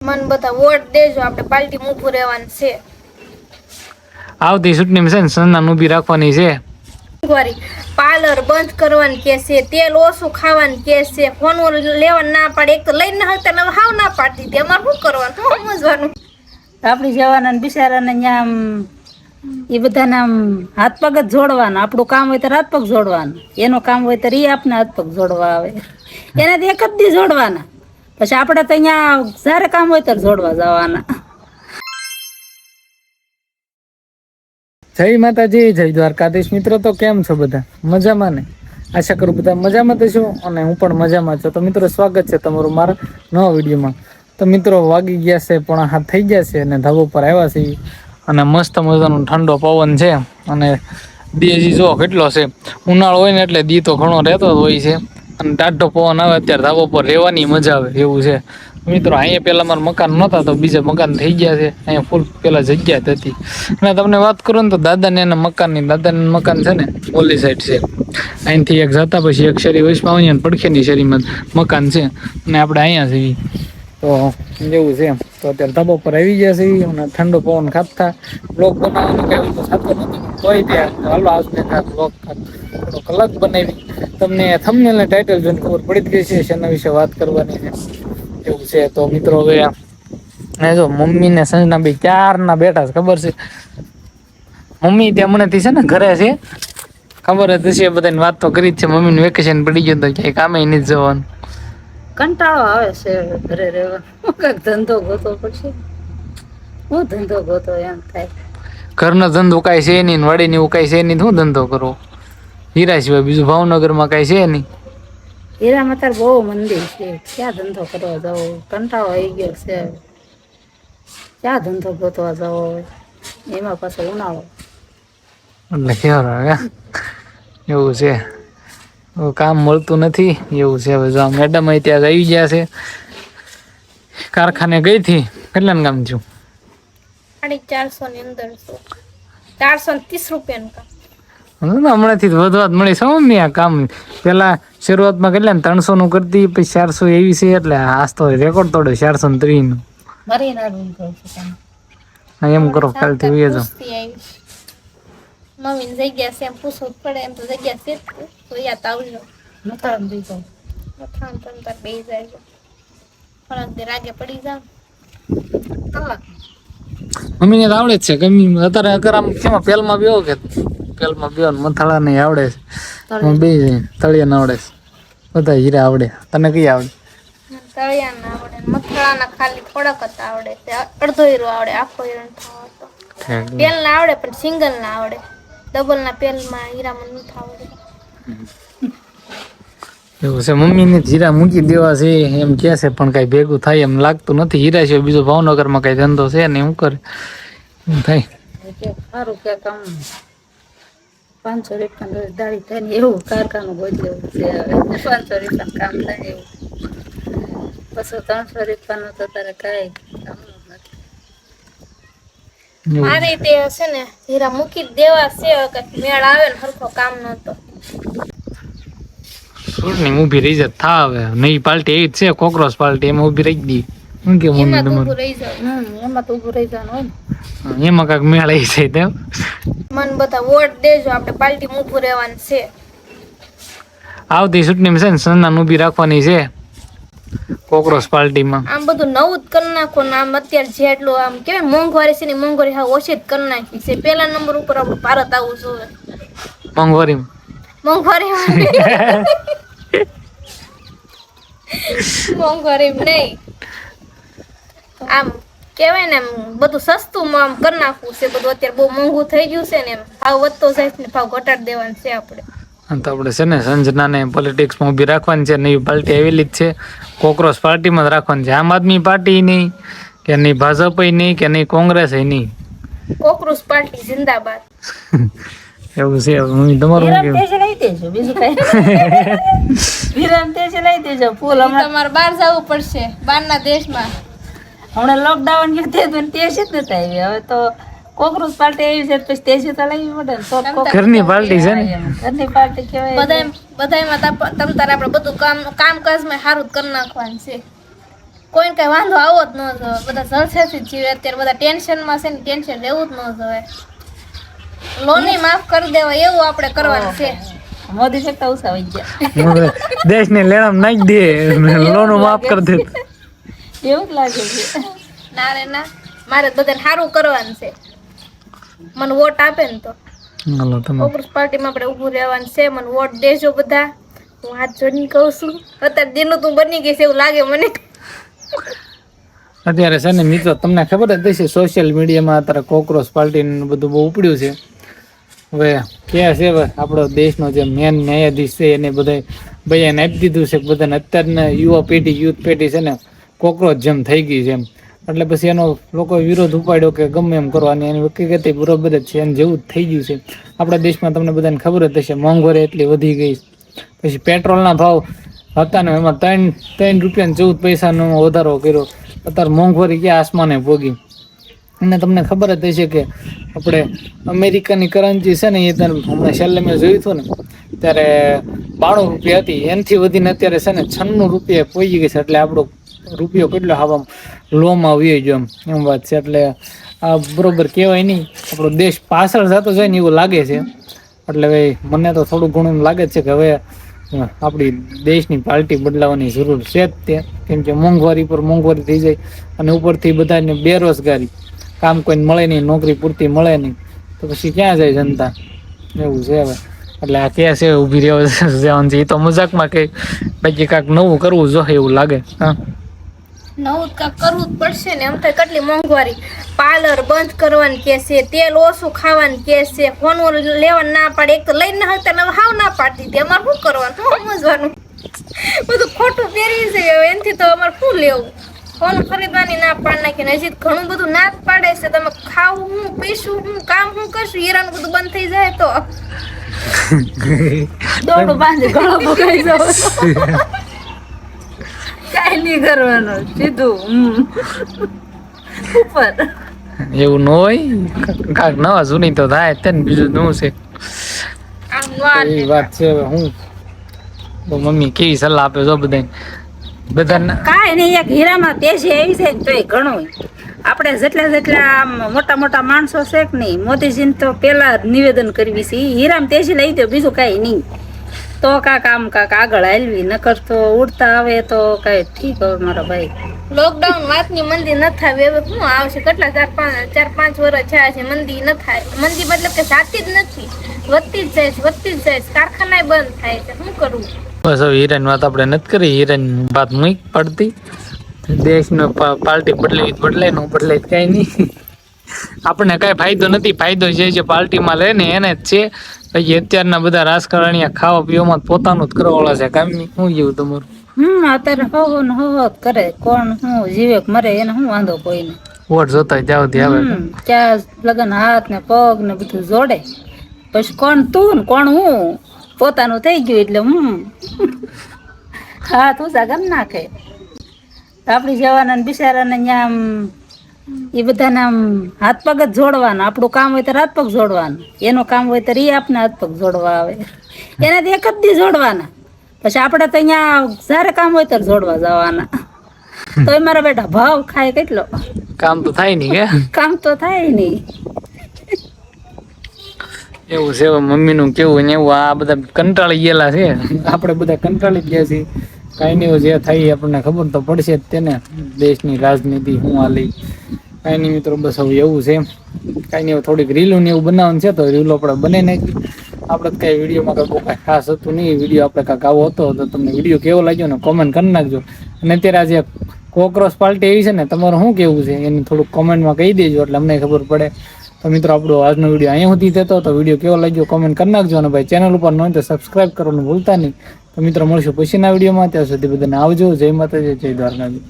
મન બધા વોટ દેજો, આપણે પાર્ટી ઊભું રહેવાનું છે. આવતી ચૂંટણીમાં છે ને સન્નાન ઊભી રાખવાની છે. પાર્લર બંધ કરવાનું કે છે, તેલ ઓછું ખાવાનું કે છે, ફોન લેવાનું ના પાડે. એક તો લઈને ના આવતા ને હાવ ના પાડતી હતી. અમારે શું કરવાનું, શું સમજવાનું? આપણી જવાના બિચારાને ત્યાં એ બધાને હાથ પગ જ જોડવાના. આપણું કામ હોય તો હાથ પગ જોડવાના, એનું કામ હોય તો એ આપને હાથ પગ જોડવા આવે. એનાથી એક જ દી જોડવાના, પછી આપણે તો અહીંયા જ્યારે કામ હોય તો જોડવા જવાના. જય માતાજી, જય દ્વારકાધીશ. મિત્રો તો કેમ છો બધા? મજામાં ને? આશા કરું બધા મજામાં થશો અને હું પણ મજામાં છું. તો મિત્રો સ્વાગત છે તમારું મારા નવા વિડીયોમાં. તો મિત્રો વાગી ગયા છે, 7:30 થઈ ગયા છે અને ધાબા પર આવ્યા છે અને મસ્ત મજાનો ઠંડો પવન છે. અને દીજી જો કેટલો છે, ઉનાળો હોય ને એટલે દી તો ઘણો રહેતો જ હોય છે અને ટાઢો પવન આવે અત્યારે ધાબા પર રહેવાની મજા આવે એવું છે. મિત્રો અહીંયા પેલા મારા મકાન નહોતા તો બીજા મકાન થઈ ગયા છે. અહીંયા ફૂલ પેલા જગ્યા જ હતી. અને તમને વાત કરું ને તો દાદાને એના દાદાનું મકાન છે ને ઓલી સાઈડ છે. અહીંથી એક જતા પછી એક શેરી વૈશમાં આવીએ ને પડખેની શેરીમાં મકાન છે અને આપણે અહીંયા છીએ. તો જેવું છે તો અત્યારે ધાબા પર આવી ગયા છે અને ઠંડો પવન ખાતા બ્લોગ બનાવવાનું કઈ તો થતો નથી. તોય ત્યાં હાલો આજને બ્લોગ થોડો કલાક બનાવી. તમને થંબનેલ ને ટાઇટલ જોઈને ખબર પડી જ ગઈ છે શેના વિશે વાત કરવાની છે એવું છે. તો મિત્રો હવે જો મમ્મી ને સંજના ભાઈ ક્યારના બેઠા છે ખબર છે. મમ્મી ત્યાં હમણાંથી છે ને ઘરે છે, ખબર જ હશે બધાને વાત તો કરી જ છે. મમ્મીનું વેકેશન પડી ગયું તો ક્યાંય કામે નથી જવાનું. કંટાળો આવે છે ઘરે રહેવાનો, કઈક ધંધો ગોતો પડશે. હું ધંધો ગોતો એમ થાય. ઘરનો ધંધો કાંઈ છે નહીં, વાડીને એવું કાંઈ છે નહીં, શું ધંધો કરવો હીરા સિવાય બીજું ભાવનગરમાં કાંઈ છે નહીં. હીરામાં તાર બહુ મંદિર છે, ક્યાં ધંધો કરવા જવો? કંટાળો આવી ગયો છે, ક્યાં ધંધો ગોતવા જવો? એમાં પાછો ઉનાળો એટલે કેવા એવું છે, કામ મળતું નથી એવું છે. હવે જો મેડમ અહીં ત્યાં આવી ગયા છે, કારખાને ગઈ હતી. કેટલાનું કામ થયું? 450 ની અંદર 430 રૂપિયાનું કામ. હમણાંથી વધવા જ મળી સૌ આ કામ. પેલા શરૂઆતમાં કેટલા ને 300 નું કરતી, પછી 400 એવી છે. એટલે આજ તો રેકોર્ડ તોડ્યો 430 નું. મારી ના રૂમ કહું છું એમ કરો કાલથી વી જાવ. મમ્મીની જગ્યા છે એમ પૂછવું પડે, એમ તો જગ્યા છે તો યાદ આવજો. મથાળા દઈ જાઉં, મથાણ તંતર બેસી જાય, થોડાક દેર આગે પડી જાવ. કલાક મમ્મીને તો આવડે જ છે. ગમી અત્યારે અગર કેમાં પેલમાં બેવો કે પેલમાં બેવો મથાળા નહીં આવડે છે. બે જાય તળિયા આવડે છે, બધા હીરા આવડે. તને કઈ આવડે? તળિયા ના આવડે, મથાળાના ખાલી થોડાક જ આવડે. અડધો હીરો આવડે, આખો હીરો થતો. પેલ ના આવડે પણ સિંગલ ના આવડે. ડબલ ના પેલમાં હીરામાં નથી આવડે. એવું છે. મમ્મીને હીરા મૂકી દેવા છે એમ કે છે, પણ કઈ ભેગું થાય એમ લાગતું નથી. હીરા છે બીજો ભાવનગરમાં કઈ ધંધો છે ને શું કરે એમ થાય. સારું કે કામ 500 રૂપિયા દાડી થાય ને એવું કારખાનું ગોતેલું છે. હવે 500 રૂપિયા કામ થાય એવું, પછી 300 રૂપિયાનું તો તારે કાંઈ કામનું નથી. મારે તે છે ને હીરા મૂકી દેવા છે, કઈ મેળ આવે ને હરખો કામ નતો. ચૂંટણી ઊભી રહી જાય થા હવે નવી પાર્ટી એવી જ છે, કોકરોચ પાર્ટી, એમાં ઊભી રહી ગઈ. શું કે મમ્મી એમાં તો તમારું? ઊભું રહી જાવ. એમાં તો ઊભું રહી જવાનું હોય ને. એમાં કાંઈક મેળ આવી જાય તેમ. મન બધા વોટ દેજો, આપણે પાર્ટી ઊભું રહેવાનું છે. આવતી ચૂંટણીમાં છે ને સન્નાન ઊભી રાખવાની છે કોકરોચ પાર્ટીમાં. આમ બધું નવું જ કરી નાખો ને. આમ અત્યારે જેટલું આમ કેવાય મોંઘવારી છે ને મોંઘવારી હા ઓછી જ કરી નાખી છે. પેલા નંબર ઉપર આપણું ભારત આવવું જોઈએ. મોંઘવારી મોંઘવારી નહીં, આમ કેવાય ને એમ બધું સસ્તું આમ કરી નાખવું છે. બધું અત્યારે બહુ મોંઘું થઈ ગયું છે ને, એમ ભાવ વધતો જાય ને ભાવ ઘટાડી દેવાનું છે આપણે. તો આપણે છે ને સંજનાને પોલિટિક્સમાં ઊભી રાખવાની છે. નવી પાર્ટી આવેલી જ છે, કોકરોચ પાર્ટીમાં જ રાખવાની છે. આમ આદમી પાર્ટી નહીં કે નહીં, ભાજપ નહીં કે નહીં, કોંગ્રેસ નહીં, કોકરોચ પાર્ટી જિંદાબાદ. એવું છે. તમારું શું કેવું? લઈ દેજો, બીજું કઈ વિરામ તેજ લઈ દેજો. ફૂલ તમારે બહાર જવું પડશે, બહારના દેશમાં. હમણાં લોકડાઉન કીધું તે જ નથી આવી. હવે તો કોકરોચ પાર્ટી આવી છે, પછી તેજી તો લાવવી પડે ને. તો ઘરની પાર્ટી છે ને, ઘરની પાર્ટી કહેવાય. બધામાં તમ તારે આપણે બધું કામકાજમાં સારું જ કરી નાખવાનું છે. કોઈને કઈ વાંધો આવો જ ન જોઈએ, બધા જલસેથી જ જીવે. અત્યારે બધા ટેન્શનમાં છે ને ટેન્શન લેવું જ ન જોઈએ. લોને માફ કરી દેવાય એવું આપણે કરવાનું છે. મોદી કરતા ઓછા વહી ગયા. દેશને લેણામ નાખી દે, લોનો માફ કરી દે. એવું જ લાગે છે. ના રે ના, મારે બધાને સારું કરવાનું છે. મને વોટ આપે ને તો હાલો તમે કોંગ્રેસ પાર્ટીમાં આપણે ઊભું રહેવાનું છે. મને વોટ દેજો બધા. હું હાથ જોડીને કહું છું. અત્યારે દિનનું તું બની ગઈ છે એવું લાગે મને. અત્યારે છે ને મિત્રો તમને ખબર જ હશે, સોશિયલ મીડિયામાં અત્યારે કોક્રોચ પાર્ટીનું બધું બહુ ઉપડ્યું છે. હવે ક્યાં છે હવે આપણો દેશનો જે મેન ન્યાયાધીશ છે એને બધા બયાન આપી દીધું છે. બધાને અત્યારના યુવા પેઢી યુથ પેઢી છે ને કોક્રોચ જેમ થઈ ગઈ છે એમ. એટલે પછી એનો લોકો વિરોધ ઉપાડ્યો કે ગમે એમ કરવાની એની હકીકત બરોબર જ છે. એને જેવું જ થઈ ગયું છે આપણા દેશમાં. તમને બધાને ખબર જ હશે, મોંઘવારી એટલી વધી ગઈ. પછી પેટ્રોલના ભાવ હતા ને એમાં 3 રૂપિયા 14 પૈસાનો વધારો કર્યો. અત્યારે મોંઘવારી ક્યાં આસમાને ભોગી. અને તમને ખબર જ હશે કે આપણે અમેરિકાની કરન્સી છે ને એ હમણાં છેલ્લે મેં જોયું હતું ને ત્યારે 92 રૂપિયા હતી. એનાથી વધીને અત્યારે છે ને 96 રૂપિયા પહોંચી ગઈ છે. એટલે આપણો રૂપિયો કેટલો હવા લોમાં આવી ગયો એમ વાત છે. એટલે આ બરોબર કહેવાય નહીં, આપણો દેશ પાછળ જતો જાય ને એવું લાગે છે. એટલે હવે મને તો થોડું ઘણું લાગે છે કે હવે આપણી દેશની પાર્ટી બદલાવાની જરૂર છે જ તે. કેમ કે મોંઘવારી પર મોંઘવારી થઈ જાય અને ઉપરથી બધાને બેરોજગારી, કામ કોઈને મળે નહીં, નોકરી પૂરતી મળે નહીં, તો પછી ક્યાં જાય જનતા? એવું છે હવે. એટલે આ ક્યાં છે ઊભી રહેવાનું છે એ તો મજાકમાં કે બાકી કાંઈક નવું કરવું જોઈએ એવું લાગે. હા, નવું કાંઈક કરવું જ પડશે ને. એમ થાય કેટલી મોંઘવારી. પાર્લર બંધ કરવાનું કે છે, તેલ ઓછું ખાવાનું કે છે, ફોન લેવાનું ના પાડે. એક તો લઈને હતા ને હાવ ના પાડતી હતી. અમારે શું કરવાનું, શું સમજવાનું? બધું ખોટું પહેરી છે. એનાથી તો અમારે શું લેવું? ફોન ખરીદવાની ના પાડ નાખીને હજી ઘણું બધું ના જ પાડે છે. તમે ખાવું હું, પીશું હું, કામ હું કરશું, હીરાનું બધું બંધ થઈ જાય તો દોડું બાંધી ગળો પકડી જાવ. કાંઈ નહીં કરવાનું, સીધું ઉપર. એવું ન હોય, કાંઈક નવા જૂની તો થાય જ ને. બીજું શું છે? આમ વાર એ વાત છે. હવે હું તો મમ્મી કેવી સલાહ આપે છો બધાને? કાંઈ નહીં, એક હીરામાં તેજી આવી છે ને તોય ઘણું. આપણે જેટલા આમ મોટા મોટા માણસો છે કે નહીં, મોદીજીને તો પેલા નિવેદન કરવી છે હીરામાં તેજી લઈ દો, બીજું કાંઈ નહીં. તો કાંક આગળ હાલવી, નકર તો ઉડતા આવે તો કાંઈ ઠીક હવે મારા ભાઈ. લોકડાઉન વાતની મંદી ન થાય. હવે શું આવશે? કેટલા 4-5 વર્ષ થયા છે મંદી ન થાય. મંદી મતલબ કે જાતી જ નથી, વધતી જ જાય છે, વધતી જ જાય છે. કારખાના બંધ થાય છે. શું કરવું? બસ હવે હીરાની વાત આપણે નથી કરી. હીરાની વાત મૂક પડતી. દેશનો પાર્ટી બદલાય ન બદલાય કાંઈ નહીં. આપણને કાંઈ ફાયદો નથી. ફાયદો જે પાર્ટીમાં લે ને એને જ છે. પછી અત્યારના બધા રાજકારણીયા ખાવા પીવામાં પોતાનું જ કરવાવાળા છે. કામ નહીં. શું જેવું તમારું? અત્યારે હો ને હો કરે. કોણ શું જીવે મરે એને શું વાંધો કોઈને. વોટ જોતા જાવ આવે. ત્યાં લગન હાથ ને પગ ને બધું જોડે. પછી કોણ તું ને કોણ હું, પોતાનું થઈ ગયું એટલે હાથ ઊંચા કરી નાખે. આપણી જવાના ને બિચારાને ત્યાં એ બધાને આમ હાથ પગ જ જોડવાના. આપણું કામ હોય તો હાથ પગ જોડવાનું, એનું કામ હોય તો એ આપને હાથ પગ જોડવા આવે. એનાથી એક જ દી જોડવાના. પછી આપણે તો અહીંયા જ્યારે કામ હોય ત્યારે જોડવા જવાના. તો મારા બેટા ભાવ ખાય કેટલો. કામ તો થાય નહીં કે? કામ તો થાય નહીં. એવું છે મમ્મીનું કેવું ને એવું. આ બધા કંટાળી ગયેલા છે. આપણે બધા કંટાળી ગયા છીએ. કાંઈ નહીં, જે થાય આપણને ખબર તો પડશે જ તેને. દેશની રાજનીતિ શું હાલી કાંઈ નહીં મિત્રો. બસ હવે એવું છે. કાંઈ નહીં, થોડીક રીલું ને એવું બનાવવાનું છે તો રીલો આપણે બને નાખી. આપણે કાંઈ વિડીયોમાં કાંઈ કાંઈ ખાસ હતું નહીં. વિડીયો આપણે કાંઈક આવો હતો તો તમને વિડીયો કેવો લાગ્યો ને કોમેન્ટ કરી નાખજો. અને અત્યારે આજે કોક્રોચ પાર્ટી એવી છે ને, તમારું શું કેવું છે એનું થોડુંક કોમેન્ટમાં કહી દેજો એટલે અમને ખબર પડે. તો મિત્રો આપણો આજનો વિડીયો અહીંયા સુધી થતો. તો વિડીયો કેવો લાગ્યો કોમેન્ટ કરી નાખજો. અને ભાઈ ચેનલ ઉપર ન હોય તો સબસ્ક્રાઈબ કરવાનું ભૂલતા નહીં. તો મિત્રો મળશું પછીના વિડીયોમાં. ત્યાં સુધી બધાને આવજો. જય માતાજી, જય દ્વારકાજી.